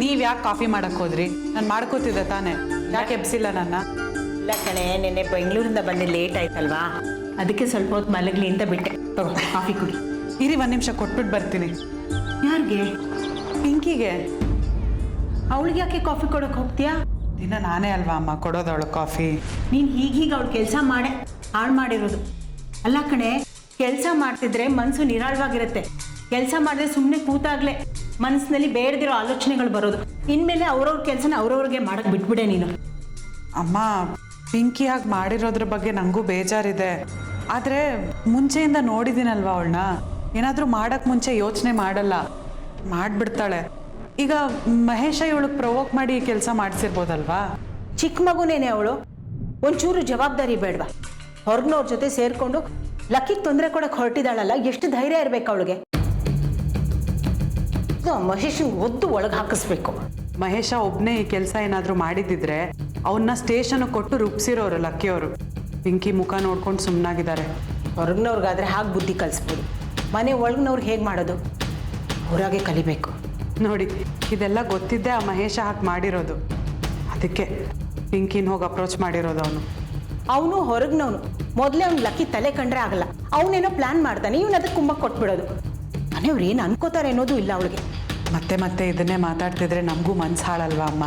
ನೀವ್ ಯಾಕೆ ಕಾಫಿ ಮಾಡಕ್ ಹೋದ್ರಿ? ನಾನು ಮಾಡ್ಕೋತಿದ್ದೆ ತಾನೆ, ಯಾಕೆ ಎಬ್ಸಿಲ್ಲ ನನ್ನ? ಇಲ್ಲ ಕಣೆ, ನಿನ್ನೆ ಬೆಂಗಳೂರಿಂದ ಬಂದು ಲೇಟ್ ಆಯ್ತಲ್ವಾ, ಅದಕ್ಕೆ ಸ್ವಲ್ಪ ಹೊತ್ತು ಮಲಗಲಿ ಅಂತ ಬಿಟ್ಟೆ. ತಗೋ ಕಾಫಿ ಕುಡಿ. ಇರಿ, 1 ನಿಮಿಷ ಕೊಟ್ಬಿಟ್ಟು ಬರ್ತೀನಿ. ಯಾರಿಗೆ? ಪಿಂಕಿಗೆ. ಅವಳಿಗೆ ಯಾಕೆ ಕಾಫಿ ಕೊಡೋಕೆ ಹೋಗ್ತೀಯಾ? ದಿನ ನಾನೇ ಅಲ್ವಾ ಅಮ್ಮ ಕೊಡೋದವಳು ಕಾಫಿ. ನೀನು ಹೀಗೀಗ ಅವಳು ಕೆಲಸ ಮಾಡೇ ಹಾಳು ಮಾಡಿರೋದು. ಅಲ್ಲ ಕಣೆ, ಕೆಲಸ ಮಾಡ್ತಿದ್ರೆ ಮನಸ್ಸು ನಿರಾಳವಾಗಿರುತ್ತೆ. ಕೆಲಸ ಮಾಡಿದ್ರೆ ಸುಮ್ಮನೆ ಕೂತಾಗ್ಲೇ ಮನಸ್ಸಿನಲ್ಲಿ ಬೇಡದಿರೋ ಆಲೋಚನೆಗಳು ಬರೋದು. ಇನ್ಮೇಲೆ ಅವ್ರವ್ರ ಕೆಲಸನ ಅವ್ರವ್ರಿಗೆ ಮಾಡಕ್ಕೆ ಬಿಟ್ಬಿಡೆ ನೀನು. ಅಮ್ಮ, ಪಿಂಕಿ ಹಾಗೆ ಮಾಡಿರೋದ್ರ ಬಗ್ಗೆ ನನಗೂ ಬೇಜಾರಿದೆ. ಆದರೆ ಮುಂಚೆಯಿಂದ ನೋಡಿದ್ದೀನಲ್ವ ಅವಳನ್ನ, ಏನಾದರೂ ಮಾಡೋಕ್ಕೆ ಮುಂಚೆ ಯೋಚನೆ ಮಾಡಲ್ಲ, ಮಾಡಿಬಿಡ್ತಾಳೆ. ಈಗ ಮಹೇಶ ಇವಳಿಗೆ ಪ್ರವೋಕ್ ಮಾಡಿ ಕೆಲಸ ಮಾಡಿಸಿರ್ಬೋದಲ್ವಾ? ಚಿಕ್ಕ ಮಗುನೇನೆ ಅವಳು, ಒಂಚೂರು ಜವಾಬ್ದಾರಿ ಬೇಡವಾ? ಹೊರಗಿನವ್ರ ಜೊತೆ ಸೇರಿಕೊಂಡು ಲಕ್ಕಿಗೆ ತೊಂದರೆ ಕೊಡಕ್ಕೆ ಹೊರಟಿದ್ದಾಳಲ್ಲ, ಎಷ್ಟು ಧೈರ್ಯ ಇರಬೇಕು ಅವಳಿಗೆ. ಮಹೇಶನ್ ಒದ್ದು ಒಳಗೆ ಹಾಕಿಸ್ಬೇಕು. ಮಹೇಶ ಒಬ್ಬನೇ ಈ ಕೆಲಸ ಏನಾದರೂ ಮಾಡಿದ್ದಿದ್ರೆ ಅವನ್ನ ಸ್ಟೇಷನ್ ಕೊಟ್ಟು ರೂಪಿಸಿರೋರು ಲಕ್ಕಿಯವರು. ಪಿಂಕಿ ಮುಖ ನೋಡ್ಕೊಂಡು ಸುಮ್ಮನಾಗಿದ್ದಾರೆ. ಹೊರಗಿನವ್ರಿಗಾದ್ರೆ ಹಾಗೆ ಬುದ್ಧಿ ಕಲಿಸ್ಬೋದು, ಮನೆ ಒಳಗಿನವ್ರಿಗೆ ಹೇಗೆ ಮಾಡೋದು? ಹೊರಗೆ ಕಲಿಬೇಕು. ನೋಡಿ, ಇದೆಲ್ಲ ಗೊತ್ತಿದ್ದೆ ಆ ಮಹೇಶ ಹಾಗೆ ಮಾಡಿರೋದು. ಅದಕ್ಕೆ ಪಿಂಕಿನ ಹೋಗಿ ಅಪ್ರೋಚ್ ಮಾಡಿರೋದು ಅವನು. ಅವನು ಹೊರಗಿನವನು, ಮೊದಲೇ ಅವ್ನು ಲಕ್ಕಿ ತಲೆ ಕಂಡ್ರೆ ಆಗಲ್ಲ. ಅವನೇನೋ ಪ್ಲಾನ್ ಮಾಡ್ತಾನೆ, ಇವನು ಅದಕ್ಕೆ ಕುಂಬಕ್ಕೆ ಕೊಟ್ಬಿಡೋದು. ಮನೆಯವ್ರು ಏನು ಅನ್ಕೋತಾರೆ ಅನ್ನೋದು ಇಲ್ಲ ಅವಳಿಗೆ. ಮತ್ತೆ ಮತ್ತೆ ಇದನ್ನೇ ಮಾತಾಡ್ತಿದ್ರೆ ನಮಗೂ ಮನ್ಸು ಹಾಳಲ್ವಾ ಅಮ್ಮ?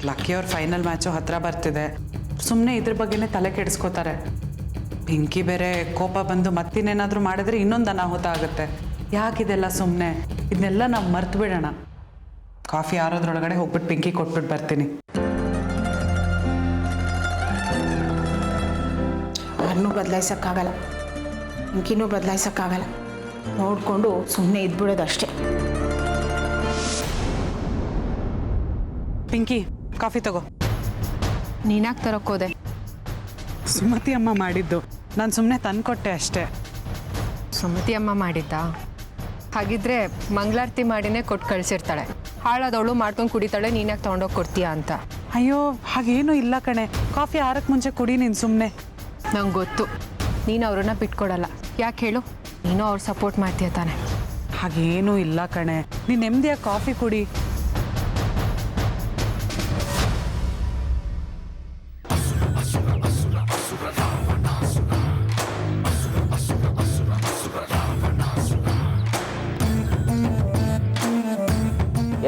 ಲಕ್ಕಿಯವ್ರ ಫೈನಲ್ ಮ್ಯಾಚು ಹತ್ರ ಬರ್ತಿದೆ, ಸುಮ್ಮನೆ ಇದ್ರ ಬಗ್ಗೆನೇ ತಲೆ ಕೆಡಿಸ್ಕೋತಾರೆ. ಪಿಂಕಿ ಬೇರೆ ಕೋಪ ಬಂದು ಮತ್ತಿನ್ನೇನಾದರೂ ಮಾಡಿದ್ರೆ ಇನ್ನೊಂದು ಅನಾಹುತ ಆಗುತ್ತೆ. ಯಾಕಿದೆಲ್ಲ ಸುಮ್ಮನೆ? ಇದನ್ನೆಲ್ಲ ನಾವು ಮರ್ತು ಬಿಡೋಣ. ಕಾಫಿ ಆರೋದ್ರೊಳಗಡೆ ಹೋಗ್ಬಿಟ್ಟು ಪಿಂಕಿ ಕೊಟ್ಬಿಟ್ಟು ಬರ್ತೀನಿ. ಯಾರನ್ನೂ ಬದಲಾಯಿಸೋಕ್ಕಾಗಲ್ಲ, ಪಿಂಕಿನೂ ಬದಲಾಯಿಸೋಕ್ಕಾಗಲ್ಲ. ನೋಡಿಕೊಂಡು ಸುಮ್ಮನೆ ಇದ್ಬಿಡೋದು ಅಷ್ಟೇ. ಪಿಂಕಿ, ಕಾಫಿ ತಗೋ. ನೀನಾಗಿ ತರೋಕ್ಕೋದೆ? ಸುಮತಿ ಅಮ್ಮ ಮಾಡಿದ್ದು, ನಾನು ಸುಮ್ಮನೆ ತಂದ್ಕೊಟ್ಟೆ ಅಷ್ಟೇ. ಸುಮತಿ ಅಮ್ಮ ಮಾಡಿದ್ದಾ? ಹಾಗಿದ್ರೆ ಮಂಗಳಾರತಿ ಮಾಡಿನೇ ಕೊಟ್ಟು ಕಳಿಸಿರ್ತಾಳೆ. ಹಾಳಾದವಳು ಮಾಡ್ಕೊಂಡು ಕುಡಿತಾಳೆ, ನೀನಾಗಿ ತೊಗೊಂಡೋಗಿ ಕೊಡ್ತೀಯಾ ಅಂತ. ಅಯ್ಯೋ, ಹಾಗೇನೂ ಇಲ್ಲ ಕಣೆ. ಕಾಫಿ ಆರಕ್ಕೆ ಮುಂಚೆ ಕುಡಿ ನೀನು ಸುಮ್ಮನೆ. ನಂಗೆ ಗೊತ್ತು, ನೀನು ಅವ್ರನ್ನ ಬಿಟ್ಕೊಡಲ್ಲ. ಯಾಕೆ ಹೇಳು? ನೀನು ಅವ್ರು ಸಪೋರ್ಟ್ ಮಾಡ್ತೀಯ ತಾನೆ. ಹಾಗೇನೂ ಇಲ್ಲ ಕಣೆ, ನೀನು ನೆಮ್ಮದಿಯಾಗಿ ಕಾಫಿ ಕುಡಿ.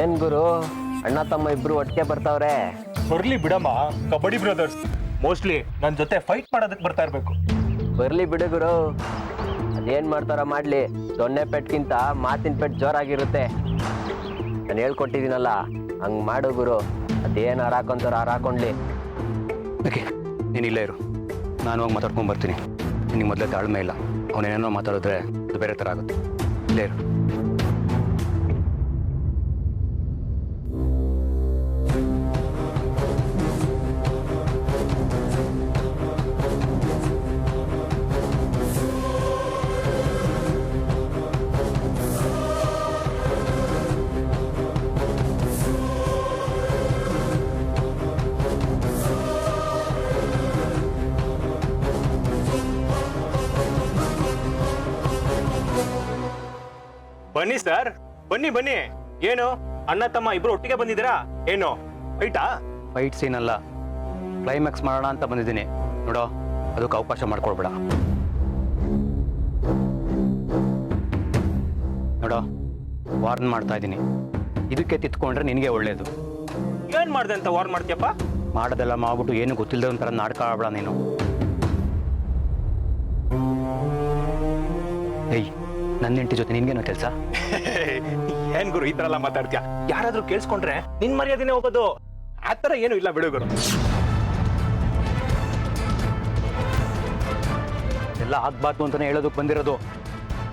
ಏನ್ ಗುರು, ಅಣ್ಣ ತಮ್ಮ ಇಬ್ರು ಒಟ್ಟಿಗೆ ಬರ್ತಾವ್ರೆ? ಬರ್ಲಿ ಬಿಡಮ್ಮ, ಕಬಡ್ಡಿ ಬ್ರದರ್ಸ್. ಮೋಸ್ಟ್ಲಿ ನನ್ನ ಜೊತೆ ಫೈಟ್ ಮಾಡೋದಕ್ಕೆ ಬರ್ತಾ ಇರ್ಬೇಕು. ಬರ್ಲಿ ಬಿಡು ಗುರು, ಅದೇನ್ ಮಾಡ್ತಾರ ಮಾಡ್ಲಿ. ದೊಣ್ಣೆ ಪೆಟ್ಗಿಂತ ಮಾತಿನ ಪೆಟ್ ಜೋರಾಗಿರುತ್ತೆ. ನಾನು ಹೇಳ್ಕೊಟ್ಟಿದ್ದೀನಲ್ಲ, ಹಂಗ್ ಮಾಡು ಗುರು. ಅದೇನು ಹಾರಾಕೊಂತಾರ ಹಾರಾಕೊಂಡ್ಲಿ. ಓಕೆ, ನೀನು ಇಲ್ಲೇ ಇರು, ನಾನು ಹೋಗಿ ಮಾತಾಡ್ಕೊಂಡು ಬರ್ತೀನಿ. ನಿನಗೆ ಮೊದಲೇ ತಾಳ್ಮೆ ಇಲ್ಲ. ಅವನೇನೇನೋ ಮಾತಾಡಿದ್ರೆ ಅದು ಬೇರೆ ಥರ ಆಗುತ್ತೆ. ಇಲ್ಲೇ ಇರು. ಬನ್ನಿ ಸರ್, ಬನ್ನಿ ಬನ್ನಿ. ಏನು ಅಣ್ಣ ತಮ್ಮ ಇಬ್ರು ಒಟ್ಟಿಗೆ ಬಂದಿದ್ದೀರಾ? ಏನು ಫೈಟಾ? ಫೈಟ್ ಸೀನ್ ಅಲ್ಲ, ಕ್ಲೈಮ್ಯಾಕ್ಸ್ ಮಾಡೋಣ ಅಂತ ಬಂದಿದ್ದೀನಿ. ನೋಡೋ, ಅದಕ್ಕೆ ಅವಕಾಶ ಮಾಡ್ಕೊಳ್ಬೇಡ. ನೋಡೋ, ವಾರ್ನ್ ಮಾಡ್ತಾ ಇದ್ದೀನಿ. ಇದಕ್ಕೆ ತಿತ್ಕೊಂಡ್ರೆ ನಿನಗೆ ಒಳ್ಳೇದು. ಏನ್ ಮಾಡ್ದೆ ಅಂತ ವಾರ್ ಮಾಡ್ತೀಯಪ್ಪ? ಮಾಡೋದೆಲ್ಲ ಮಾಡ್ಬಿಟ್ಟು ಏನು ಗೊತ್ತಿಲ್ಲದ ಒಂಥರ ನಾಟಕ ಆಡಬೇಡ ನೀನು. ಏಯ್, ನನ್ನ ಹೆಂಡತಿ ಜೊತೆ ನಿನ್ಗೇನೋ ಕೆಲಸ? ಏನ್ ಗುರು ಈ ತರ ಎಲ್ಲ ಮಾತಾಡ್ತೀಯ? ಯಾರಾದ್ರೂ ಕೇಳಿಸ್ಕೊಂಡ್ರೆ ನಿನ್ ಮರ್ಯಾದೆನೇ ಹೋಗೋದು. ಆತರ ಏನು ಇಲ್ಲ ಬಿಡು ಗುರು. ಎಲ್ಲ ಆಗ್ಬಾರ್ದು ಅಂತಾನೆ ಹೇಳೋದಕ್ಕೆ ಬಂದಿರೋದು.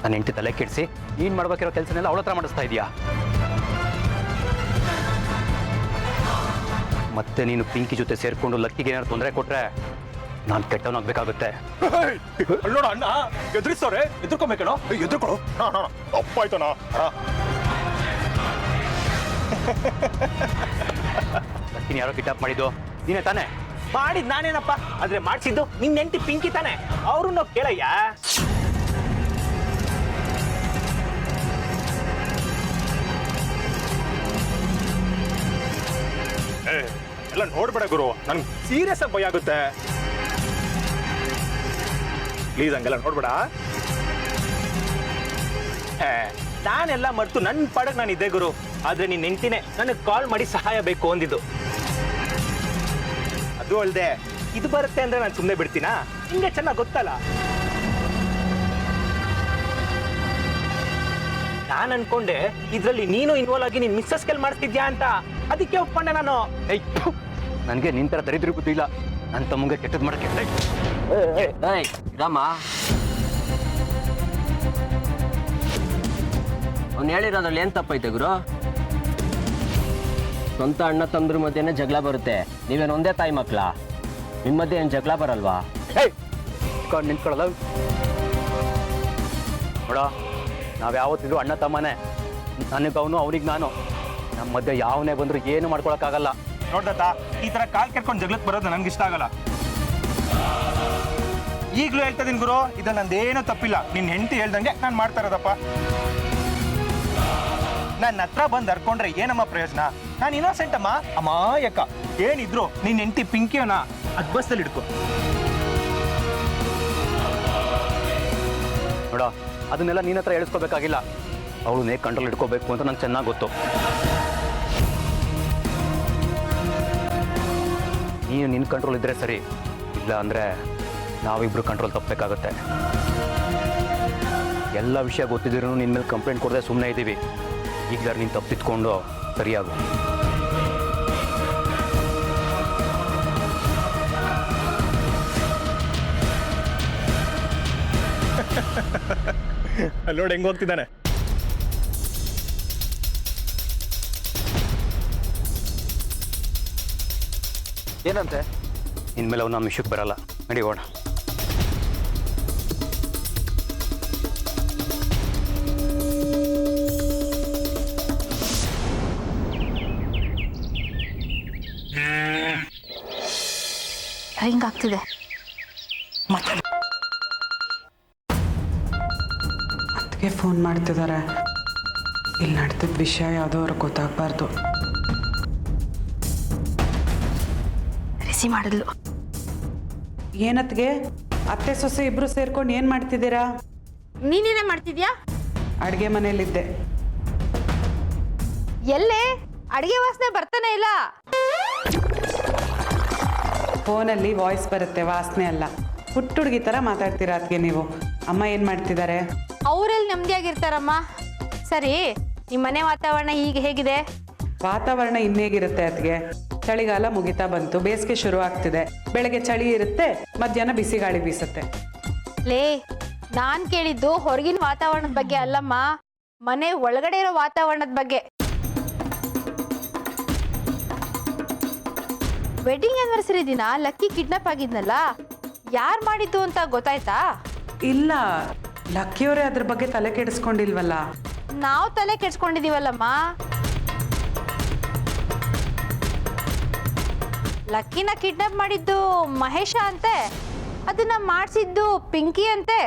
ನನ್ನ ಹೆಂಡತಿ ತಲೆ ಕೆಡಿಸಿ ನೀನ್ ಮಾಡ್ಬೇಕಿರೋ ಕೆಲಸನೆಲ್ಲ ಅವಳ ಹತ್ರ ಮಾಡಿಸ್ತಾ ಇದೀಯಾ? ಮತ್ತೆ ನೀನು ಪಿಂಕಿ ಜೊತೆ ಸೇರ್ಕೊಂಡು ಲಕ್ಕಿಗೆ ಏನಾದ್ರು ತೊಂದರೆ ಕೊಟ್ರೆ ನಾನು ಕೆಟ್ಟವನಾಗ್ಬೇಕಾಗುತ್ತೆ. ನೋಡ ಅಣ್ಣ ಎದುರಿಸ್ತವ್ರೆ, ಎದುರ್ಕೊಬೇಕೇನೋ? ಎದುರ್ಕೊಳು. ತಪ್ಪಾಯ್ತಣ್ಣ. ಲಕ್ಕಿನ ಯಾರೋ ಕಿಡ್ನಾಪ್ ಮಾಡಿದ್ದು ನೀನೇ ತಾನೇ? ಮಾಡಿದ್ ನಾನೇನಪ್ಪ, ಆದ್ರೆ ಮಾಡ್ಸಿದ್ದು ನಿನ್ ಹೆಂಡತಿ ಪಿಂಕಿ ತಾನೆ. ಅವ್ರನ್ನ ಕೇಳಯ್ಯ. ಎಲ್ಲ ನೋಡ್ಬೇಡ ಗುರು, ನನ್ಗೆ ಸೀರಿಯಸ್ ಆಗಿ ಭಯ ಆಗುತ್ತೆ. ಪ್ಲೀಸ್ ಹಂಗೆಲ್ಲ ನೋಡ್ಬೇಡ. ನಾನೆಲ್ಲ ಮರ್ತು ನನ್ನ ಪಾಡಕ್ ನಾನು ಇದ್ದೆ ಗುರು. ಆದ್ರೆ ನೀನ್ ಹೆಂಡ್ತಿನೇ ನನಗೆ ಕಾಲ್ ಮಾಡಿ ಸಹಾಯ ಬೇಕು ಅಂದಿದ್ದು. ಅದು ಅಲ್ದೆ ಇದು ಬರುತ್ತೆ ಅಂದ್ರೆ ನಾನು ಸುಮ್ಮನೆ ಬಿಡ್ತೀನಾ? ನಿಂಗೆ ಚೆನ್ನಾಗಿ ಗೊತ್ತಲ್ಲ. ನಾನು ಅನ್ಕೊಂಡೆ ಇದ್ರಲ್ಲಿ ನೀನು ಇನ್ವಾಲ್ವ್ ಆಗಿ ನೀನ್ ಮಿಸ್ಸಸ್ ಕೆಲ್ ಮಾಡ್ತಿದ್ಯಾ ಅಂತ, ಅದಕ್ಕೆ ಒಪ್ಕೊಂಡೆ ನಾನು. ನನಗೆ ನಿನ್ ಥರ ದರಿದ್ರ ಬುದ್ಧಿ ಇಲ್ಲ. ನನ್ನ ತಮ್ಮಂಗೆ ಕೆಟ್ಟದ್ ಮಾಡಕ್ಕೆ ರಾಮ, ಅವ್ನು ಹೇಳಿರೋದ್ರಲ್ಲಿ ಏನ್ ತಪ್ಪೈತೆ ಗುರು? ಸ್ವಂತ ಅಣ್ಣ ತಮ್ಮದ್ರ ಮಧ್ಯೆನೇ ಜಗಳ ಬರುತ್ತೆ. ನೀವೇನು ಒಂದೇ ತಾಯಿ ಮಕ್ಳ? ನಿಮ್ಮ ಮಧ್ಯೆ ಏನು ಜಗಳ ಬರಲ್ವಾ? ನಿಂತ್ಕೊಳ್ಳಲ್ಲ ನೋಡ, ನಾವು ಯಾವತ್ತಿದ್ರು ಅಣ್ಣ ತಮ್ಮನೇ. ನನಗೆ ಅವನು, ಅವ್ನಿಗೆ ನಾನು. ನಮ್ಮ ಮಧ್ಯೆ ಯಾವನೇ ಬಂದ್ರು ಏನು ಮಾಡ್ಕೊಳಕ್ಕಾಗಲ್ಲ. ನೋಡ್ದತ್ತ, ಈ ತರ ಕಾಲ್ ಕೆರ್ಕೊಂಡು ಜಗಳಕ್ಕೆ ಬರೋದು ನನ್ಗೆ ಇಷ್ಟ ಆಗಲ್ಲ. ಈಗಲೂ ಹೇಳ್ತಾ ಇದೀನಿ ಗುರು, ಇದು ನಂದೇನೂ ತಪ್ಪಿಲ್ಲ. ನಿನ್ನ ಹೆಂಡತಿ ಹೇಳ್ದಂಗೆ ನಾನು ಮಾಡ್ತಾ ಇರೋದಪ್ಪ. ನನ್ನ ಹತ್ರ ಬಂದು ಹರ್ಕೊಂಡ್ರೆ ಏನಮ್ಮ ಪ್ರಯೋಜನ? ನಾನು ಇನ್ನೋಸೆಂಟ್ ಅಮ್ಮ, ಅಮಾಯಕ. ಏನಿದ್ರು ನಿನ್ನ ಹೆಂಡತಿ ಪಿಂಕಿಯನ್ನ ಅದ್ ಬಸ್ಸಲ್ಲಿ ಇಡ್ಕೊ. ನೋಡ, ಅದನ್ನೆಲ್ಲ ನಿನ್ನ ಹತ್ರ ಹೇಳಿಸ್ಕೋಬೇಕಾಗಿಲ್ಲ. ಅವಳು ನೇ ಕಂಟ್ರೋಲ್ ಇಟ್ಕೋಬೇಕು ಅಂತ ನಂಗೆ ಚೆನ್ನಾಗಿ ಗೊತ್ತು. ನೀನು ನಿನ್ನ ಕಂಟ್ರೋಲ್ ಇದ್ರೆ ಸರಿ, ಇಲ್ಲ ಅಂದರೆ ನಾವಿಬ್ರು ಕಂಟ್ರೋಲ್ ತಪ್ಪಬೇಕಾಗತ್ತೆ. ಎಲ್ಲ ವಿಷಯ ಗೊತ್ತಿದ್ರು ನಿನ್ನ ಮೇಲೆ ಕಂಪ್ಲೇಂಟ್ ಕೊಡದೆ ಸುಮ್ಮನೆ ಇದ್ದೀವಿ. ಈಗಲಾರು ನೀನು ತಪ್ಪಿತ್ಕೊಂಡು ಸರಿಯಾಗು. ನೋಡಿ ಹೆಂಗ್ ಹೋಗ್ತಿದ್ದಾನೆ. ಏನಂತೆ? ಇನ್ಮೇಲೆ ಅವ್ನು ನಮ್ಮ ವಿಷಯಕ್ಕೆ ಬರಲ್ಲ. ನಡಿಯೋಣ. ಹಿಂಗಾಗ್ತಿದೆ. ಅದಕ್ಕೆ ಫೋನ್ ಮಾಡ್ತಿದ್ದಾರೆ. ಇಲ್ಲಿ ನಡೆದಿದ್ದ ವಿಷಯ ಯಾವುದೋ ಅವ್ರಿಗೆ ಗೊತ್ತಾಗಬಾರ್ದು. ರಿಸೀವ್ ಮಾಡಿದ್ಲು. ಏನತ್ಗೆ ಅತ್ತೆ ಸೊಸೆ ಇಬ್ರು ಸೇರ್ಕೊಂಡು ಏನು ಮಾಡ್ತಿದ್ದೀರಾ? ನೀನೇನೇ ಮಾಡ್ತಿದ್ಯಾ? ಅಡುಗೆ ಮನೇಲಿದ್ದೆ. ಎಲ್ಲೇ? ಅಡಿಗೆ ವಾಸನೆ ಬರ್ತಾನೆ ಇಲ್ಲ. ಫೋನಲ್ಲಿ ವಾಯ್ಸ್ ಬರುತ್ತೆ, ವಾಸನೆ ಅಲ್ಲ. ಹುಟ್ಟುಡುಗಿ ಥರ ಮಾತಾಡ್ತೀರಾ ಅದಕ್ಕೆ ನೀವು. ಅಮ್ಮ ಏನು ಮಾಡ್ತಿದ್ದಾರೆ? ಅವರೆಲ್ಲಿ ನೆಮ್ಮದಿಯಾಗಿರ್ತಾರಮ್ಮ. ಸರಿ, ನಿಮ್ಮ ಮನೆ ವಾತಾವರಣ ಈಗ ಹೇಗಿದೆ? ವಾತಾವರಣ ಇನ್ನೇಗಿರುತ್ತೆ ಅದಕ್ಕೆ? ಚಳಿಗಾಲ ಮುಗಿತಾ ಬಂತು, ಬೇಸಿಗೆ ಶುರು ಆಗ್ತಿದೆ. ಬೆಳಗ್ಗೆ ಚಳಿ ಇರುತ್ತೆ, ಮಧ್ಯಾಹ್ನ ಬಿಸಿ ಗಾಳಿ ಬೀಸುತ್ತೆ. ಲೇ, ನಾನು ಕೇಳಿದ್ದು ಹೊರಗಿನ ವಾತಾವರಣದ ಬಗ್ಗೆ ಅಲ್ಲಮ್ಮ, ಮನೆ ಒಳಗಡೆ ಇರೋ ವಾತಾವರಣದ ಬಗ್ಗೆ. ವೆಡ್ಡಿಂಗ್ ಆನಿವರ್ಸರಿ ದಿನ ಲಕ್ಕಿ ಕಿಡ್ನಾಪ್ ಆಗಿದ್ನಲ್ಲ, ಯಾರು ಮಾಡಿದ್ದು ಅಂತ ಗೊತ್ತಾಯ್ತಾ? ಇಲ್ಲ, ಲಕ್ಕಿಯವರೇ ಅದ್ರ ಬಗ್ಗೆ ತಲೆ ಕೆಡಿಸ್ಕೊಂಡಿಲ್ವಲ್ಲ. ನಾವು ತಲೆ ಕೆಡ್ಸ್ಕೊಂಡಿದೀವಲ್ಲಮ್ಮ. ಲಕ್ಕಿನ ಕಿಡ್ನಾಪ್ ಮಾಡಿದ್ದು ಮಹೇಶ ಅಂತೆ, ಅದನ್ನ ಮಾಡಿಸಿದ್ದು ಪಿಂಕಿ ಅಂತೆ.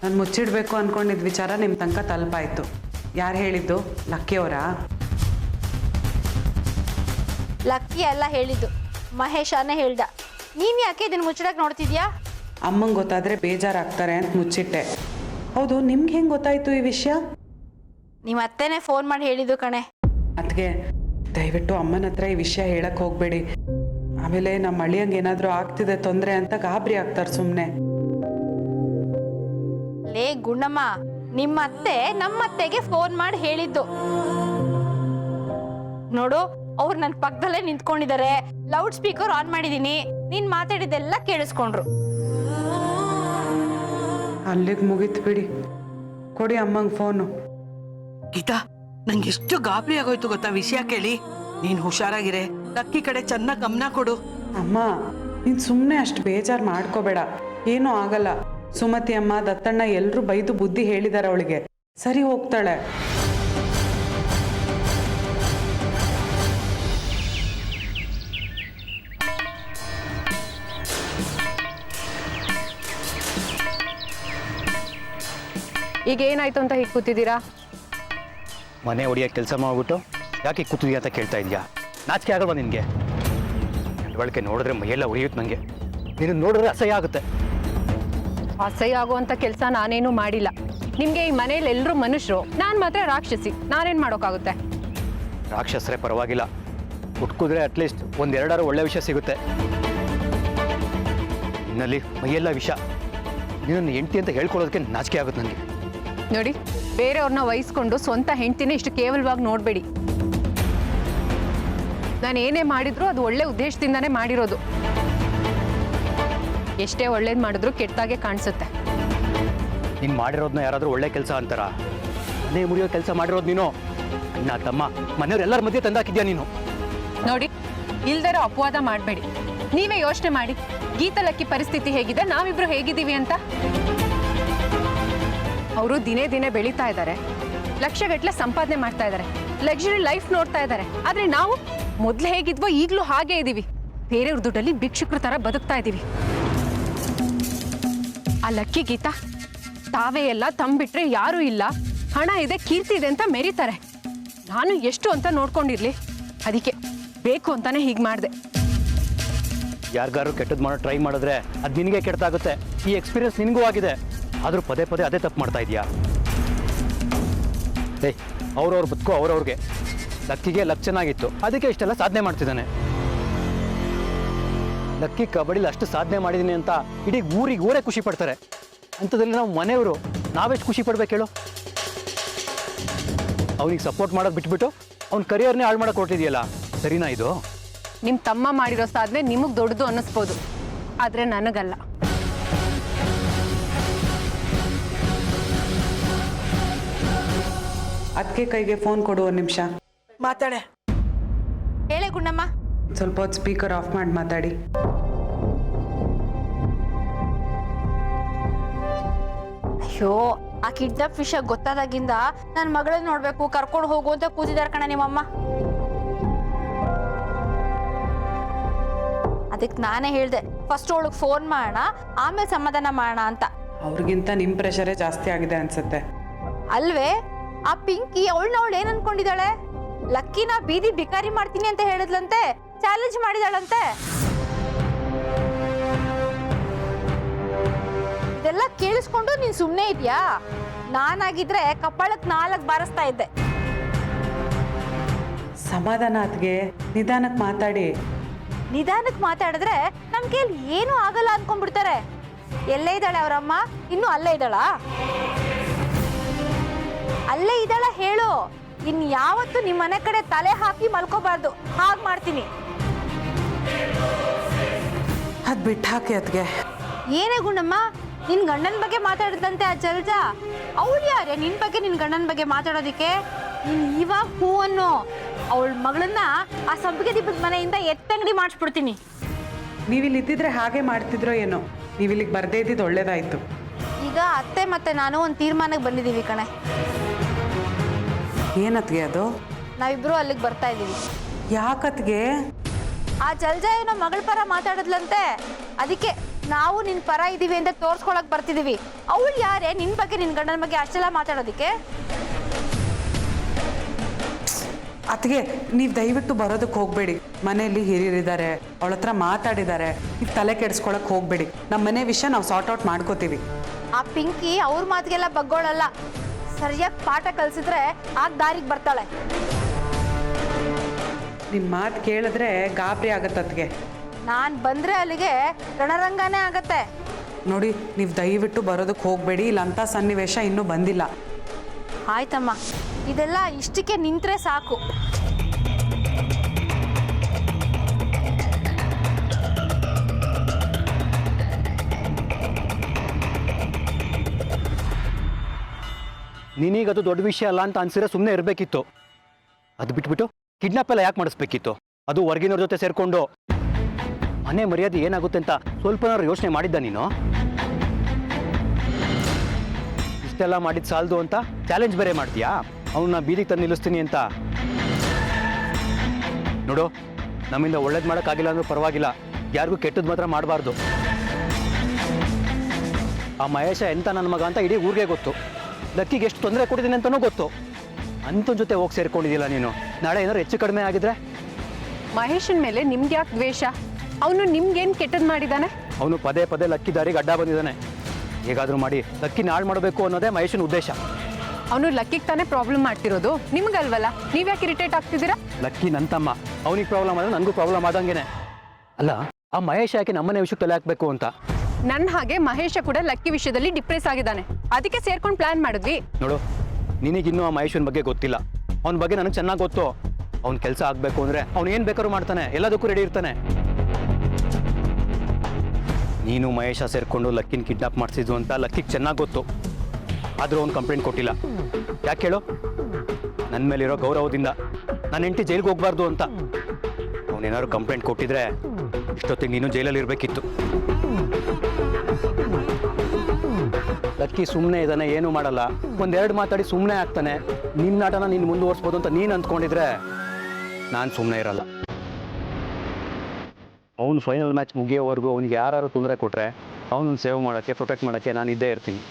ನಾನು ಮುಚ್ಚಿಡ್ಬೇಕು ಅನ್ಕೊಂಡಿದ್ದ ವಿಚಾರ ನಿಮ್ಮ ತನಕ ತಲುಪಾಯ್ತು. ಯಾರು ಹೇಳಿದ್ದು? ಲಕ್ಕಿಯವರಾ? ಲಕ್ಕಿ ಎಲ್ಲ ಹೇಳಿದ್ದು, ಮಹೇಶನೇ ಹೇಳ್ದ. ನೀನ್ ಯಾಕೆ ಇದನ್ನ ಮುಚ್ಚಿಡಕ್ ನೋಡ್ತಿದ್ಯಾ? ಅಮ್ಮಂಗೆ ಗೊತ್ತಾದ್ರೆ ಬೇಜಾರಾಗ್ತಾರೆ ಅಂತ ಮುಚ್ಚಿಟ್ಟೆ. ಹೌದು, ನಿಮ್ಗೆ ಹೆಂಗೆ ಗೊತ್ತಾಯ್ತು ಈ ವಿಷಯ? ನಿಮ್ಮ ಅತ್ತೆನೇ ಫೋನ್ ಮಾಡಿ ಹೇಳಿದ್ದು ಕಣೆ. ಅದಕ್ಕೆ ದಯವಿಟ್ಟು ಅಮ್ಮನ ಹತ್ರ ಈ ವಿಷಯ ಹೇಳಕ್ಕೆ ಹೋಗ್ಬೇಡಿ. ಆಮೇಲೆ ನಮ್ಮ ಅಳಿಯಂಗೆ ಏನಾದರೂ ಆಗ್ತಿದೆ ತೊಂದರೆ ಅಂತ ಗಾಬರಿ ಆಗ್ತಾರೆ ಸುಮ್ಮನೆ. ಲೇ ಗುಂಡಮ್ಮ, ನಿಮ್ಮ ಅತ್ತೆ ನಮ್ಮ ಅತ್ತೆಗೆ ಫೋನ್ ಮಾಡಿ ಹೇಳಿದ್ದು. ನೋಡು, ಅವ್ರು ನನ್ನ ಪಕ್ಕದಲ್ಲೇ ನಿಂತ್ಕೊಂಡಿದ್ದಾರೆ. ಲೌಡ್ ಸ್ಪೀಕರ್ ಆನ್ ಮಾಡಿದೀನಿ, ನೀನ್ ಮಾತಾಡಿದೆಲ್ಲ ಕೇಳಿಸ್ಕೊಂಡ್ರು. ಅಲ್ಲಿಗೆ ಮುಗೀತು ಬಿಡಿ. ಕೊಡಿ ಅಮ್ಮಂಗೆ ಫೋನು. ಗೀತಾ, ನಂಗೆ ಎಷ್ಟು ಗಾಬರಿ ಆಗೋಯ್ತು ಗೊತ್ತಾ ವಿಷಯ ಕೇಳಿ. ನೀನ್ ಹುಷಾರಾಗಿರೆ, ಲಕ್ಕಿ ಕಡೆ ಚೆನ್ನಾಗಿ ಗಮನ ಕೊಡು. ಅಮ್ಮ, ನೀನು ಸುಮ್ಮನೆ ಅಷ್ಟು ಬೇಜಾರು ಮಾಡ್ಕೋಬೇಡ. ಏನೂ ಆಗಲ್ಲ. ಸುಮತಿ ಅಮ್ಮ, ದತ್ತಣ್ಣ ಎಲ್ಲರೂ ಬೈದು ಬುದ್ಧಿ ಹೇಳಿದ್ದಾರೆ ಅವಳಿಗೆ. ಸರಿ ಹೋಗ್ತಾಳೆ. ಈಗ ಏನಾಯ್ತು ಅಂತ ಹೀಗೆ ಕೂತಿದ್ದೀರಾ? ಮನೆ ಒಡೆಯೋ ಕೆಲಸ ಮಾಡಿಬಿಟ್ಟು ಯಾಕೆ ಕೂತಿದ್ಯಾ ಅಂತ ಕೇಳ್ತಾ ಇದೆಯಾ? ನಾಚಿಕೆ ಆಗಲ್ವಾ ನಿನಗೆ? ನಡವಳಿಕೆ ನೋಡಿದ್ರೆ ಮೈಯೆಲ್ಲ ಉರಿಯುತ್ತೆ ನನಗೆ. ನೀನು ನೋಡಿದ್ರೆ ಅಸಹ್ಯ ಆಗುತ್ತೆ. ಅಸಹ್ಯ ಆಗುವಂಥ ಕೆಲಸ ನಾನೇನು ಮಾಡಿಲ್ಲ. ನಿಮಗೆ ಈ ಮನೇಲಿ ಎಲ್ಲರೂ ಮನುಷ್ಯರು, ನಾನು ಮಾತ್ರ ರಾಕ್ಷಸಿ. ನಾನೇನು ಮಾಡೋಕ್ಕಾಗುತ್ತೆ? ರಾಕ್ಷಸರೇ ಪರವಾಗಿಲ್ಲ, ಹುಟ್ಕಿದ್ರೆ ಅಟ್ಲೀಸ್ಟ್ ಒಂದೆರಡಾರು ಒಳ್ಳೆ ವಿಷಯ ಸಿಗುತ್ತೆ. ಇನ್ನಲ್ಲಿ ಮೈಯೆಲ್ಲ ವಿಷ. ನೀನನ್ನು ಹೆಂಡ್ತಿ ಅಂತ ಹೇಳ್ಕೊಳ್ಳೋದಕ್ಕೆ ನಾಚಿಕೆ ಆಗುತ್ತೆ ನನಗೆ. ನೋಡಿ, ಬೇರೆಯವ್ರನ್ನ ವಹಿಸ್ಕೊಂಡು ಸ್ವಂತ ಹೆಂಡ್ತಿನೇ ಇಷ್ಟು ಕೇವಲವಾಗಿ ನೋಡಬೇಡಿ. ನಾನು ಏನೇ ಮಾಡಿದ್ರು ಅದು ಒಳ್ಳೆ ಉದ್ದೇಶದಿಂದಾನೇ ಮಾಡಿರೋದು. ಎಷ್ಟೇ ಒಳ್ಳೇದು ಮಾಡಿದ್ರು ಕೆಟ್ಟಾಗೆ ಕಾಣಿಸುತ್ತೆ. ನೀನು ಮಾಡಿರೋದನ್ನ ಯಾರಾದರೂ ಒಳ್ಳೆ ಕೆಲಸ ಅಂತಾರ? ಮನೆ ಮುರಿಯೋ ಕೆಲಸ ಮಾಡಿರೋದು ನೀನು. ಅಣ್ಣ ತಮ್ಮ ಮನೆಯವ್ರೆಲ್ಲರ ಮಧ್ಯೆ ತಂದಾಕಿದ್ಯಾ ನೀನು. ನೋಡಿ, ಇಲ್ದಿರೋ ಅಪವಾದ ಮಾಡಬೇಡಿ. ನೀವೇ ಯೋಚನೆ ಮಾಡಿ, ಗೀತಲಕ್ಕಿ ಪರಿಸ್ಥಿತಿ ಹೇಗಿದೆ, ನಾವಿಬ್ರು ಹೇಗಿದ್ದೀವಿ ಅಂತ. ಅವರು ದಿನೇ ದಿನೇ ಬೆಳೀತಾ ಇದ್ದಾರೆ, ಲಕ್ಷಗಟ್ಟಲೆ ಸಂಪಾದನೆ ಮಾಡ್ತಾ ಇದ್ದಾರೆ, ಲಕ್ಸುರಿ ಲೈಫ್ ನೋಡ್ತಾ ಇದ್ದಾರೆ. ಆದರೆ ನಾವು ಮೊದಲು ಹೇಗಿದ್ವೋ ಈಗಲೂ ಹಾಗೇ ಇದ್ದೀವಿ. ಬೇರೆಯವ್ರ ದುಡ್ಡಲ್ಲಿ ಭಿಕ್ಷುಕರ ಥರ ಬದುಕ್ತಾ ಇದ್ದೀವಿ. ಆ ಲಕ್ಕಿ ಗೀತಾ ತಾವೇ ಎಲ್ಲ ತಂಬಿಟ್ರೆ ಯಾರೂ ಇಲ್ಲ, ಹಣ ಇದೆ, ಕೀರ್ತಿ ಇದೆ ಅಂತ ಮೆರೀತಾರೆ. ನಾನು ಎಷ್ಟು ಅಂತ ನೋಡ್ಕೊಂಡಿರ್ಲಿ, ಅದಕ್ಕೆ ಬೇಕು ಅಂತಾನೆ ಹೀಗೆ ಮಾಡಿದೆ. ಯಾರಿಗಾರು ಕೆಟ್ಟದ್ದು ಮಾಡೋ ಟ್ರೈ ಮಾಡಿದ್ರೆ ಅದು ನಿನಗೆ ಕೆಟ್ಟದಾಗುತ್ತೆ. ಈ ಎಕ್ಸ್ಪೀರಿಯನ್ಸ್ ನಿನಗೂ ಆಗಿದೆ. ಆದರೂ ಪದೇ ಪದೇ ಅದೇ ತಪ್ಪು ಮಾಡ್ತಾ ಇದೆಯಾ? ಏಯ್, ಅವ್ರವ್ರ ಬದುಕು ಅವ್ರವ್ರಿಗೆ. ಲಕ್ಕಿಗೆ ಲಕ್ ಚೆನ್ನಾಗಿತ್ತು, ಅದಕ್ಕೆ ಇಷ್ಟೆಲ್ಲ ಸಾಧನೆ ಮಾಡ್ತಿದ್ದಾನೆ. ಲಕ್ಕಿ ಕಬಡ್ಡಿಲಿ ಅಷ್ಟು ಸಾಧನೆ ಮಾಡಿದ್ದೀನಿ ಅಂತ ಇಡೀ ಊರೇ ಖುಷಿ ಪಡ್ತಾರೆ. ಅಂಥದ್ರಲ್ಲಿ ನಾವು ಮನೆಯವರು ನಾವೆಷ್ಟು ಖುಷಿ ಪಡ್ಬೇಕು ಹೇಳು? ಅವನಿಗೆ ಸಪೋರ್ಟ್ ಮಾಡೋದು ಬಿಟ್ಬಿಟ್ಟು ಅವ್ನ ಕರಿಯರ್ನೇ ಹಾಳು ಮಾಡೋಕೆ ಹೊರಟಿದೆಯಲ್ಲ, ಸರಿನಾ ಇದು? ನಿಮ್ಮ ತಮ್ಮ ಮಾಡಿರೋ ಸಾಧನೆ ನಿಮಗೆ ದೊಡ್ಡದು ಅನ್ನಿಸ್ಬೋದು, ಆದರೆ ನನಗಲ್ಲ. ಅದಕ್ಕೆ ಕೈಗೆ ಫೋನ್ ಕೊಡು ಒಂದು ನಿಮಿಷ. ಮಾತಾಡೆ. ಹೇಳೆ ಗುಂಡಮ್ಮ. ಸ್ವಲ್ಪ ಹೊತ್ತು ಸ್ಪೀಕರ್ ಆಫ್ ಮಾಡಿ ಮಾತಾಡಿ. ಅಯ್ಯೋ, ಆ ಕಿಡ್ನಾಪ್ ವಿಷಯ ಗೊತ್ತಾದಾಗಿಂದ ನನ್ನ ಮಗಳನ್ನ ನೋಡ್ಬೇಕು, ಕರ್ಕೊಂಡು ಹೋಗು ಅಂತ ಕೂತಿದಾರ ಕಣ ನಿಮ್ಮಮ್ಮ. ಅದಕ್ಕೆ ನಾನೇ ಹೇಳ್ದೆ, ಫಸ್ಟ್ ಅವಳಿಗೆ ಫೋನ್ ಮಾಡೋಣ, ಆಮೇಲೆ ಸಮಾಧಾನ ಮಾಡೋಣ ಅಂತ. ಅವ್ರಿಗಿಂತ ನಿಮ್ಮ ಪ್ರೆಷರೇ ಜಾಸ್ತಿ ಆಗಿದೆ ಅನ್ಸುತ್ತೆ. ಅಲ್ವೇ? ಆ ಪಿಂಕಿ ಅವಳು ಏನ್ ಅನ್ಕೊಂಡಿದ್ದಾಳೆ? ಲಕ್ಕಿನ ಬೀದಿ ಬಿಕಾರಿ ಮಾಡ್ತೀನಿ ಅಂತ ಹೇಳಿದ್ಲಂತೆ, ಚಾಲೆಂಜ್ ಮಾಡಿದಾಳಂತೆ. ಇದೆಲ್ಲ ಕೇಳಿಸ್ಕೊಂಡು ನೀನ್ ಸುಮ್ನೆ ಇದ್ಯಾ? ನಾನಾಗಿದ್ರೆ ಕಪಾಳಕ್ 4 ಬಾರಿಸ್ತಾ ಇದ್ದೆ. ಸಮಾಧಾನ ಅದ್ಗೆ, ನಿಧಾನಕ್ಕೆ ಮಾತಾಡಿ. ನಿಧಾನಕ್ಕೆ ಮಾತಾಡಿದ್ರೆ ನಮ್ ಕೈಲಿ ಏನೂ ಆಗಲ್ಲ ಅನ್ಕೊಂಡ್ಬಿಡ್ತಾರೆ. ಎಲ್ಲೇ ಇದ್ದಾಳೆ ಅವರಮ್ಮ? ಇನ್ನು ಅಲ್ಲೇ ಇದ್ದಾಳಾ? ಅಲ್ಲೇ ಇದ್ದಾಳ ಹೇಳು. ಇನ್ ಯಾವತ್ತು ನಿಮ್ಮ ಮನೆ ಕಡೆ ತಲೆ ಹಾಕಿ ಮಲ್ಕೋಬಾರ್ದು, ಹಾಗೆ ಮಾಡ್ತೀನಿ. ಅದು ಬಿಟ್ಟು ಹಾಕಿ ಅದ್ಗೆ. ಏನೇ ಗುಂಡಮ್ಮ, ನಿನ್ ಗಂಡನ ಬಗ್ಗೆ ಮಾತಾಡಿದಂತೆ ಆ ಜಲ್ಜಾ, ಅವಳು ಯಾರೇ ನಿನ್ ಬಗ್ಗೆ ನಿನ್ ಗಂಡನ ಬಗ್ಗೆ ಮಾತಾಡೋದಿಕ್ಕೆ? ನೀನ್ ಇವಾಗ ಹೂ ಅನ್ನೋ, ಅವಳ ಮಗಳನ್ನ ಆ ಸಂಪಿಗೆ ದೀಪದ ಮನೆಯಿಂದ ಎತ್ತಂಗಡಿ ಮಾಡಿಸ್ಬಿಡ್ತೀನಿ. ನೀವಿಲ್ಲಿ ಇದ್ದಿದ್ರೆ ಹಾಗೆ ಮಾಡ್ತಿದ್ರೋ ಏನೋ. ನೀವಿಲ್ಲಿಗೆ ಬರ್ದೇ ಇದ್ದಿದ್ದು ಒಳ್ಳೇದಾಯ್ತು. ಈಗ ಅತ್ತೆ ಮತ್ತೆ ನಾನು ಒಂದು ತೀರ್ಮಾನಕ್ಕೆ ಬಂದಿದ್ದೀವಿ ಕಣೆ. ಏನತ್ಗೆ ಅದು? ನಾವಿಬ್ರು ಅಲ್ಲಿಗೆ ಬರ್ತಾ ಇದ್ದೀವಿ. ಯಾಕತ್ಗೆ? ಆ ಜಲ್ಜಾ ಏನೋ ಮಗಳ ಪರ ಮಾತಾಡಿದ್ಲಂತೆ, ಅದಕ್ಕೆ ನಾವು ನಿನ್ ಪರ ಇದ್ದೀವಿ ಅಂತ ತೋರ್ಸ್ಕೊಳಕ್ ಬರ್ತಿದೀವಿ. ಅವಳು ಯಾರೇ ನಿನ್ ಬಗ್ಗೆ ನಿನ್ ಗಂಡನ ಬಗ್ಗೆ ಅಷ್ಟೆಲ್ಲ ಮಾತಾಡೋದಿಕ್ಕೆ? ಅತ್ಗೆ, ನೀವು ದಯವಿಟ್ಟು ಬರೋದಕ್ಕೆ ಹೋಗಬೇಡಿ. ಮನೆಯಲ್ಲಿ ಹಿರಿಯರಿದ್ದಾರೆ, ಅವಳ ಹತ್ರ ಮಾತಾಡಿದ್ದಾರೆ. ನೀವು ತಲೆ ಕೆಡಿಸ್ಕೊಳಕ್ಕೆ ಹೋಗಬೇಡಿ. ನಮ್ಮ ಮನೆ ವಿಷಯ ನಾವು ಸಾರ್ಟ್ ಔಟ್ ಮಾಡ್ಕೋತೀವಿ. ಆ ಪಿಂಕಿ ಅವ್ರ ಮಾತಿಗೆಲ್ಲ ಬಗ್ಗೋಳಲ್ಲ. ಸರಿಯಾಗಿ ಪಾಠ ಕಲಿಸಿದ್ರೆ ಆಗ ದಾರಿಗೆ ಬರ್ತಾಳೆ. ನಿಮ್ಮ ಮಾತು ಕೇಳಿದ್ರೆ ಗಾಬರಿ ಆಗತ್ತತ್ಗೆ. ನಾನು ಬಂದ್ರೆ ಅಲ್ಲಿಗೆ ರಣರಂಗನೇ ಆಗತ್ತೆ. ನೋಡಿ, ನೀವು ದಯವಿಟ್ಟು ಬರೋದಕ್ಕೆ ಹೋಗಬೇಡಿ. ಇಲ್ಲಂಥ ಸನ್ನಿವೇಶ ಇನ್ನೂ ಬಂದಿಲ್ಲ. ಆಯ್ತಮ್ಮ, ಇದೆಲ್ಲ ಇಷ್ಟಕ್ಕೆ ನಿಂತ್ರೆ ಸಾಕು. ನಿನೀಗ ಅದು ದೊಡ್ಡ ವಿಷಯ ಅಲ್ಲ ಅಂತ ಅನ್ಸಿದ್ರೆ ಸುಮ್ಮನೆ ಇರಬೇಕಿತ್ತು. ಅದು ಬಿಟ್ಬಿಟ್ಟು ಕಿಡ್ನಾಪ್ ಎಲ್ಲ ಯಾಕೆ ಮಾಡಿಸ್ಬೇಕಿತ್ತು? ಅದು ಹೊರಗಿನವ್ರ ಜೊತೆ ಸೇರಿಕೊಂಡು. ಮನೆ ಮರ್ಯಾದೆ ಏನಾಗುತ್ತೆ ಅಂತ ಸ್ವಲ್ಪನಾರು ಯೋಚನೆ ಮಾಡಿದ್ದ ನೀನು? ಇಷ್ಟೆಲ್ಲ ಮಾಡಿದ್ದು ಸಾಲದು ಅಂತ ಚಾಲೆಂಜ್ ಬೇರೆ ಮಾಡ್ತೀಯಾ? ಅವನ್ನ ಬೀದಿಗೆ ತಂದು ನಿಲ್ಲಿಸ್ತೀನಿ ಅಂತ. ನೋಡು, ನಮ್ಮಿಂದ ಒಳ್ಳೇದು ಮಾಡೋಕ್ಕಾಗಿಲ್ಲ ಅಂದ್ರೂ ಪರವಾಗಿಲ್ಲ, ಯಾರಿಗೂ ಕೆಟ್ಟದ್ದು ಮಾತ್ರ ಮಾಡಬಾರ್ದು. ಆ ಮಹೇಶ ಎಂತ ನನ್ನ ಮಗ ಅಂತ ಇಡೀ ಊರಿಗೆ ಗೊತ್ತು. ಲಕ್ಕಿಗೆ ಎಷ್ಟು ತೊಂದರೆ ಕೊಟ್ಟಿದ್ದೀನಿ ಅಂತಲೂ ಗೊತ್ತು. ಅಂಥ ಜೊತೆ ಹೋಗಿ ಸೇರ್ಕೊಂಡಿದ್ದಿಲ್ಲ ನೀನು. ನಾಳೆ ಏನಾದ್ರು ಹೆಚ್ಚು ಕಡಿಮೆ ಆಗಿದ್ರೆ? ಮಹೇಶನ್ ಮೇಲೆ ನಿಮ್ಗೆ ಯಾಕೆ ದ್ವೇಷ? ಅವನು ನಿಮ್ಗೇನು ಕೆಟ್ಟದ್ದು ಮಾಡಿದ್ದಾನೆ? ಅವನು ಪದೇ ಪದೇ ಲಕ್ಕಿ ದಾರಿಗೆ ಅಡ್ಡ ಬಂದಿದ್ದಾನೆ. ಹೇಗಾದರೂ ಮಾಡಿ ಲಕ್ಕಿನ ಹಾಳು ಮಾಡಬೇಕು ಅನ್ನೋದೇ ಮಹೇಶನ ಉದ್ದೇಶ. ಅವನು ಲಕ್ಕಿಗೆ ತಾನೇ ಪ್ರಾಬ್ಲಮ್ ಮಾಡ್ತಿರೋದು, ನಿಮ್ಗಲ್ವಲ್ಲ? ನೀವ್ಯಾಕೆ ಇರಿಟೇಟ್ ಆಗ್ತಿದ್ದೀರಾ? ಲಕ್ಕಿ ನನ್ನ ತಮ್ಮ, ಅವನಿಗೆ ಪ್ರಾಬ್ಲಮ್ ಆದ್ರೆ ನನಗೂ ಪ್ರಾಬ್ಲಮ್ ಆದಂಗೆನೆ. ಅಲ್ಲ, ಆ ಮಹೇಶ್ ಯಾಕೆ ನಮ್ಮನೆ ವಿಷಯಕ್ಕೆ ತಲೆ ಹಾಕಬೇಕು ಅಂತ? ನನ್ನ ಹಾಗೆ ಮಹೇಶ ಕೂಡ ಲಕ್ಕಿ ವಿಷಯದಲ್ಲಿ ಡಿಪ್ರೆಸ್ ಆಗಿದ್ದಾನೆ, ಅದಕ್ಕೆ ಸೇರ್ಕೊಂಡು ಪ್ಲಾನ್ ಮಾಡಿದ್ವಿ. ನೋಡು, ನಿನಗಿನ್ನೂ ಆ ಮಹೇಶನ ಬಗ್ಗೆ ಗೊತ್ತಿಲ್ಲ. ಅವನ ಬಗ್ಗೆ ನನಗೆ ಚೆನ್ನಾಗಿ ಗೊತ್ತು. ಅವ್ನ ಕೆಲಸ ಆಗಬೇಕು ಅಂದರೆ ಅವ್ನು ಏನು ಬೇಕಾದ್ರೂ ಮಾಡ್ತಾನೆ, ಎಲ್ಲದಕ್ಕೂ ರೆಡಿ ಇರ್ತಾನೆ. ನೀನು ಮಹೇಶ ಸೇರಿಕೊಂಡು ಲಕ್ಕಿನ ಕಿಡ್ನಾಪ್ ಮಾಡಿಸಿದ್ದು ಅಂತ ಲಕ್ಕಿಗೆ ಚೆನ್ನಾಗಿ ಗೊತ್ತು. ಆದರೂ ಅವ್ನು ಕಂಪ್ಲೇಂಟ್ ಕೊಟ್ಟಿಲ್ಲ. ಯಾಕೆ ಹೇಳು? ನನ್ನ ಮೇಲಿರೋ ಗೌರವದಿಂದ ನನ್ನ ಹೆಂಡತಿ ಜೈಲಿಗೆ ಹೋಗ್ಬಾರ್ದು ಅಂತ. ಅವನೇನಾದ್ರು ಕಂಪ್ಲೇಂಟ್ ಕೊಟ್ಟಿದ್ರೆ ಇಷ್ಟೊತ್ತಿಗೆ ನೀನು ಜೈಲಲ್ಲಿ ಇರಬೇಕಿತ್ತು. ಲಕ್ಕಿ ಸುಮ್ಮನೆ ಇದ್ದಾನೆ, ಏನೂ ಮಾಡಲ್ಲ, ಒಂದೆರಡು ಮಾತಾಡಿ ಸುಮ್ಮನೆ ಆಗ್ತಾನೆ. ನಿನ್ನ ಆಟನ ನೀನು ಮುಂದುವರಿಸ್ಬೋದು ಅಂತ ನೀನು ಅಂದ್ಕೊಂಡಿದ್ರೆ ನಾನು ಸುಮ್ಮನೆ ಇರಲ್ಲ. ಅವ್ನು ಫೈನಲ್ ಮ್ಯಾಚ್ ಮುಗಿಯೋವರೆಗೂ ಅವ್ನಿಗೆ ಯಾರು ತೊಂದರೆ ಕೊಟ್ಟರೆ ಅವನನ್ನು ಸೇವ್ ಮಾಡೋಕ್ಕೆ, ಪ್ರೊಟೆಕ್ಟ್ ಮಾಡೋಕ್ಕೆ ನಾನು ಇದ್ದೇ ಇರ್ತೀನಿ.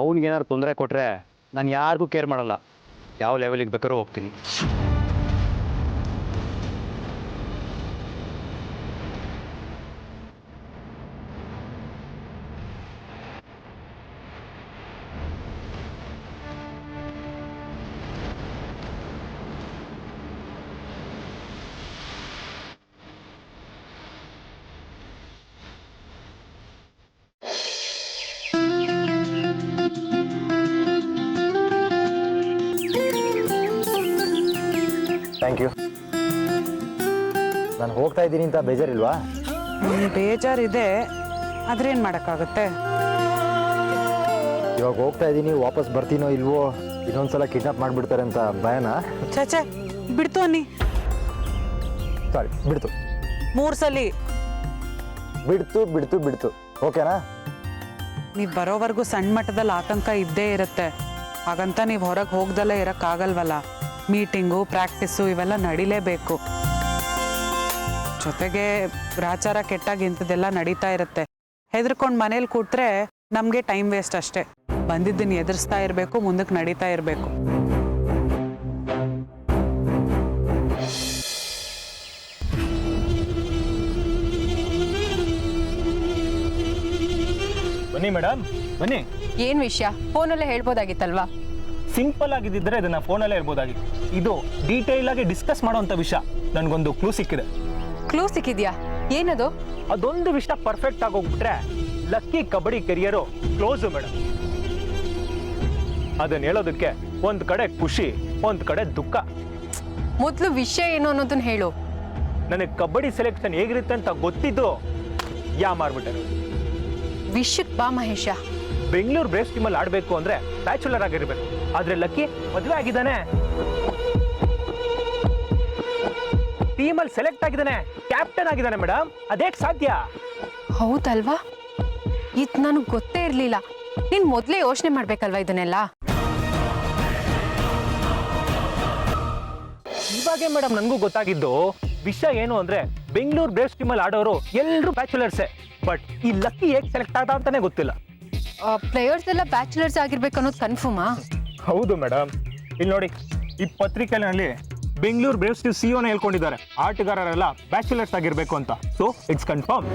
ಅವ್ನಿಗೇನಾದ್ರು ತೊಂದರೆ ಕೊಟ್ಟರೆ ನಾನು ಯಾರಿಗೂ ಕೇರ್ ಮಾಡಲ್ಲ, ಯಾವ ಲೆವೆಲಿಗೆ ಬೇಕಾದ್ರೂ ಹೋಗ್ತೀನಿ. Thank you. ನಾನು ಹೋಗ್ತಾ ಇದ್ದೀನಿ ಅಂತ ಬೇಜಾರಿಲ್ವಾ? ಬೇಜಾರಿದೆ, ಆದ್ರೆ ಏನು ಮಾಡೋಕ್ಕಾಗುತ್ತೆ? ಇವಾಗ ಹೋಗ್ತಾ ಇದ್ದೀನಿ, ವಾಪಸ್ ಬರ್ತೀನೋ ಇಲ್ವೋ, ಇನ್ನೊಂದ್ಸಲ ಕಿಡ್ನಾಪ್ ಮಾಡಿಬಿಡ್ತಾರೆ ಅಂತ ಭಯನಾ? ಚಾಚೆ ಬಿಡ್ತು ಅನ್ನಿ. ಸಾರಿ, ಬಿಡ್ತು. 3 ಸಲ ಬಿಡ್ತು ಓಕೆನಾ? ನೀವು ಬರೋವರೆಗೂ ಸಣ್ಣ ಮಟ್ಟದಲ್ಲಿ ಆತಂಕ ಇದ್ದೇ ಇರುತ್ತೆ. ಹಾಗಂತ ನೀವು ಹೊರಗೆ ಹೋಗ್ದಲ್ಲೇ ಇರೋಕ್ಕಾಗಲ್ವಲ್ಲ. ಮೀಟಿಂಗು, ಪ್ರಾಕ್ಟೀಸು ಇವೆಲ್ಲ ನಡಿಲೇಬೇಕು. ಜೊತೆಗೆ ಗ್ರಾಚಾರ ಕೆಟ್ಟಾಗಿ ಇಂಥದ್ದೆಲ್ಲ ನಡೀತಾ ಇರುತ್ತೆ. ಹೆದರ್ಕೊಂಡು ಮನೇಲಿ ಕೂತ್ರೆ ನಮಗೆ ಟೈಮ್ ವೇಸ್ಟ್ ಅಷ್ಟೇ. ಬಂದಿದ್ದನ್ನು ಎದುರಿಸ್ತಾ ಇರಬೇಕು, ಮುಂದಕ್ಕೆ ನಡೀತಾ ಇರಬೇಕು. ಬನ್ನಿ ಮೇಡಮ್, ಬನ್ನಿ. ಏನ್ ವಿಷಯ? ಫೋನಲ್ಲೇ ಹೇಳ್ಬೋದಾಗಿತ್ತಲ್ವಾ? ಸಿಂಪಲ್ ಆಗಿದ್ದಿದ್ರೆ ಇದನ್ನ ಫೋನಲ್ಲೇ ಇರ್ಬೋದಾಗಿತ್ತು. ಇದು ಡೀಟೇಲ್ ಆಗಿ ಡಿಸ್ಕಸ್ ಮಾಡೋಂಥ ವಿಷಯ. ನನಗೊಂದು ಕ್ಲೂ ಸಿಕ್ಕಿದೆ. ಕ್ಲೂ ಸಿಕ್ಕಿದ್ಯಾ? ಏನದು? ಅದೊಂದು ವಿಷಯ ಪರ್ಫೆಕ್ಟ್ ಆಗಿ ಹೋಗ್ಬಿಟ್ರೆ lucky kabaddi career close madam. ಅದನ್ನ ಹೇಳೋದಕ್ಕೆ ಒಂದ್ ಕಡೆ ಖುಷಿ, ಒಂದ್ ಕಡೆ ದುಃಖ. ಮೊದಲು ವಿಷಯ ಏನು ಅನ್ನೋದನ್ನ ಹೇಳು. ನನಗೆ ಕಬಡ್ಡಿ ಸೆಲೆಕ್ಷನ್ ಹೇಗಿರುತ್ತೆ ಅಂತ ಗೊತ್ತಿದ್ದು ಮಾಡ್ಬಿಟ್ಟೆ. ವಿಷಯಕ್ಕೆ ಬಾ ಮಹೇಶ. ಬೆಂಗಳೂರು ಬ್ರೇವ್ಸ್ ಟೀಮಲ್ಲಿ ಆಡಬೇಕು ಅಂದ್ರೆ ಬ್ಯಾಚುಲರ್ ಆಗಿರ್ಬೇಕು. ಆದ್ರೆ ಲಕ್ಕಿ ಮದುವೆ ಆಗಿದ್ದಾನೆ, ಟೀಮಲ್ಲಿ ಸೆಲೆಕ್ಟ್ ಆಗಿದ್ದಾನೆ, ಕ್ಯಾಪ್ಟನ್ ಆಗಿದ್ದಾನೆ ಮೇಡಮ್. ಅದೇಕ್ ಸಾಧ್ಯ? ಹೌದಲ್ವಾ? ಇದು ನನಗೆ ಗೊತ್ತೇ ಇರಲಿಲ್ಲ. ನೀನು ಮೊದಲೇ ಯೋಚನೆ ಮಾಡ್ಬೇಕಲ್ವಾ ಇದನ್ನೆಲ್ಲ? ಇವಾಗೇ ಮೇಡಮ್ ನನಗೂ ಗೊತ್ತಾಗಿದ್ದು. ವಿಷಯ ಏನು ಅಂದ್ರೆ ಬೆಂಗಳೂರು ಬ್ರೇವ್ಸ್ ಟೀಮಲ್ಲಿ ಆಡೋರು ಎಲ್ಲರೂ ಬ್ಯಾಚುಲರ್ಸೇ. ಬಟ್ ಈ ಲಕ್ಕಿ ಹೇಗೆ ಸೆಲೆಕ್ಟ್ ಆದ ಅಂತಾನೆ ಗೊತ್ತಿಲ್ಲ. ಪ್ಲೇಯರ್ಸ್ ಎಲ್ಲ ಬ್ಯಾಚುಲರ್ಸ್ ಆಗಿರ್ಬೇಕು ಅನ್ನೋದು ಕನ್ಫರ್ಮಾ? ಹೌದು ಮೇಡಮ್. ಇಲ್ಲಿ ನೋಡಿ, ಈ ಪತ್ರಿಕೆಯಲ್ಲಿ ಬೆಂಗಳೂರು ಬ್ರೇವ್ಸ್ ಸಿಒನ ಹೇಳ್ಕೊಂಡಿದ್ದಾರೆ ಆಟಗಾರರೆಲ್ಲ ಬ್ಯಾಚುಲರ್ಸ್ ಆಗಿರ್ಬೇಕು ಅಂತ. So it's confirm.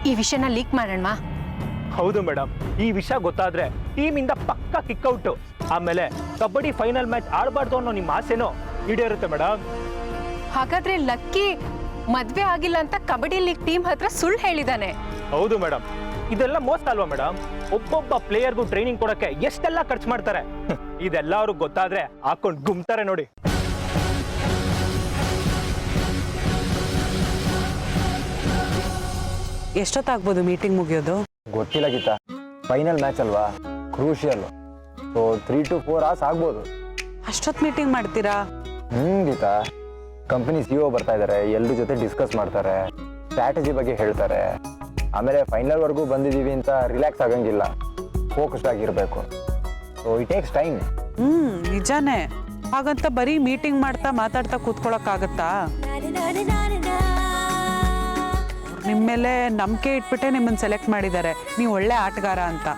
ಈ ವಿಷಯನ ಲೀಕ್ ಮಾಡೋಣ. ಹೌದು ಮೇಡಮ್, ಈ ವಿಷಯ ಗೊತ್ತಾದ್ರೆ ಟೀಮಿಂದ ಪಕ್ಕಾ ಕಿಕ್ಔಟ್. ಆಮೇಲೆ ಕಬಡ್ಡಿ ಫೈನಲ್ ಮ್ಯಾಚ್ ಆಡಬಾರ್ದು ಅನ್ನೋ ನಿಮ್ಮ ಆಸೆನೋ ಈಡೇರುತ್ತೆ ಮೇಡಮ್. ಹಾಗಾದ್ರೆ ಲಕ್ಕಿ ಮದ್ವೆ ಆಗಿಲ್ಲ ಅಂತ ಕಬಡ್ಡಿ ಲೀಗ್ ಟೀಮ್ ಹತ್ರ ಸುಳ್ಳು ಹೇಳಿದಾನೆ. ಹೌದು ಮೇಡಮ್, ಇದೆಲ್ಲ ಮೋಸ ಅಲ್ವಾ ಮೇಡಮ್? ಒಬ್ಬೊಬ್ಬ ಪ್ಲೇಯರ್ಗೂ ಟ್ರೈನಿಂಗ್ ಕೊಡಕ್ಕೆ ಎಷ್ಟೆಲ್ಲ ಖರ್ಚು ಮಾಡ್ತಾರೆ. ಇದೆಲ್ಲ ಅವ್ರಿಗೆ ಗೊತ್ತಾದ್ರೆ ಹಾಕೊಂಡು ಗುಮ್ತಾರೆ ನೋಡಿ. ಎಷ್ಟೊತ್ತಾಗ್ಬೋದು ಮೀಟಿಂಗ್ ಮುಗಿಯೋದು? ಗೊತ್ತಿಲ್ಲ ಗೀತಾ, ಫೈನಲ್ ಮ್ಯಾಚ್ ಅಲ್ವಾ, ಕ್ರೂಷಿಯಲ್. ಸೊ 3 to 4 hours ಆಗ್ಬೋದು. ಅಷ್ಟೊತ್ತು ಮೀಟಿಂಗ್ ಮಾಡ್ತೀರಾ? ಗೀತಾ, ಕಂಪನಿ CEO ಬರ್ತಾ ಇದ್ದಾರೆ, ಎಲ್ಲರ ಜೊತೆ ಡಿಸ್ಕಸ್ ಮಾಡ್ತಾರೆ, ಸ್ಟ್ರಾಟಜಿ ಬಗ್ಗೆ ಹೇಳ್ತಾರೆ. ಆಮೇಲೆ ಫೈನಲ್ ವರ್ಗೂ ಬಂದಿದ್ದೀವಿ ಅಂತ ರಿಲ್ಯಾಕ್ಸ್ ಆಗಂಗಿಲ್ಲ, ಫೋಕಸ್ಡ್ ಆಗಿರಬೇಕು. So it takes time. ನಿಜಾನೇ. ಹಾಗಂತ ಬರೀ ಮೀಟಿಂಗ್ ಮಾಡ್ತಾ ಮಾತಾಡ್ತಾ ಕೂತ್ಕೊಳ್ಳೋಕ್ಕಾಗತ್ತಾ? ನಿಮ್ಮ ಮೇಲೆ ನಂಬಿಕೆ ಇಟ್ಬಿಟ್ಟೆ ನಿಮ್ಮನ್ನು ಸೆಲೆಕ್ಟ್ ಮಾಡಿದ್ದಾರೆ, ನೀವು ಒಳ್ಳೆ ಆಟಗಾರ ಅಂತ.